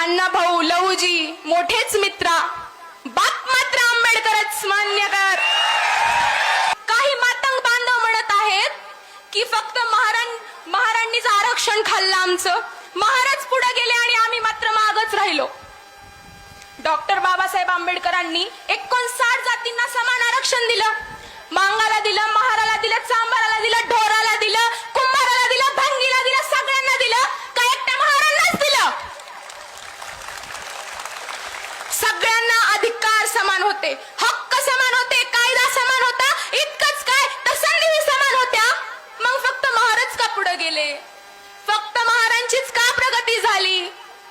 अण्णाभाऊ लहुजी मोठेच मित्रा, बाप मात्र आंबेडकरच मान्य कर. काही मातंग बांधव म्हणत आहेत की फक्त महारांनीच आरक्षण खाल्लं आमचं, महाराज पुढे गेले आणि आम्ही मात्र मागच राहिलो. डॉक्टर बाबासाहेब आंबेडकरांनी 59 जातींना समान आरक्षण दिलं. मांगाला दिलं, महाराला दिलं, चांबाराला दिलं, ढोराला दिलं, कुंभाराला दिलं, भंगीला दिलं, सगळ्यांना दिलं. का एकट्या महारांनाच दिलं? सगळ्यांना अधिकार समान होते, हक्क समान होते, कायदा समान होता. इतकंच काय तर संधी समान होत्या. मग फक्त महाराज का पुढे गेले? फक्त महारांचीच का प्रगती झाली?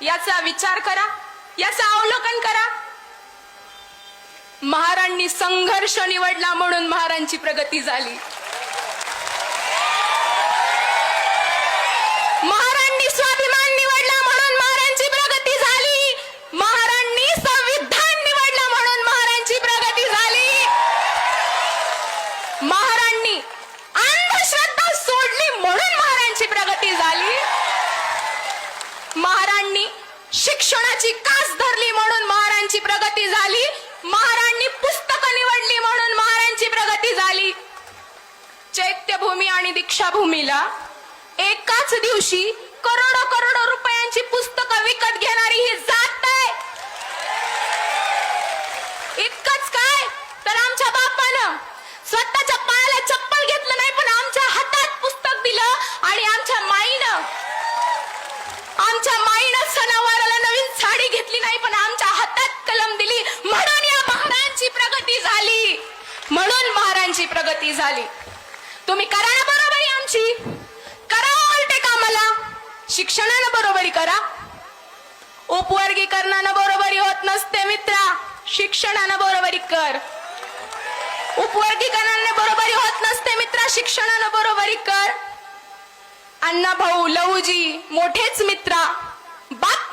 याचा विचार करा, याचं अवलोकन करा. महारांनी संघर्ष निवडला म्हणून महारांची प्रगती झाली. महारांनी स्वाभिमान निवडला म्हणून महारांची प्रगती झाली. महारांनी संविधान निवडला म्हणून महारांची प्रगती झाली. महारांनी अंधश्रद्धा सोडली म्हणून महारांची प्रगती झाली. महारांनी शिक्षणाची कास धरली म्हणून महारांची प्रगती झाली. महारांनी पुस्तकं निवडली म्हणून महारांची प्रगती झाली. चैत्यभूमी आणि दीक्षाभूमीला एकाच दिवशी करोडो रुपयांची पुस्तकं विकत घेणारी ही जात आहे. इतकंच काय तर आमच्या बापानं स्वतःच्या पायाला चप्पल घेतलं नाही, पण आमच्या हातात पुस्तक दिलं. आणि आमच्या माईनं सणावाराला नवीन साडी घेतली नाही, पण आमच्या हातात कलम दिली. म्हणून या महारांची प्रगती झाली, म्हणून महारांची प्रगती झाली. तुम्ही करा ना बरोबरी आमची, करा उलटे कामाला. शिक्षणानं बरोबरी करा. उपवर्गीकरणानं बरोबरी होत नसते मित्रा, शिक्षणानं बरोबरी कर. उपवर्गीकरणाने बरोबरी होत नसते मित्रा, शिक्षणानं बरोबरी कर. अण्णाभाऊ लहुजी मोठेच मित्रा, बाप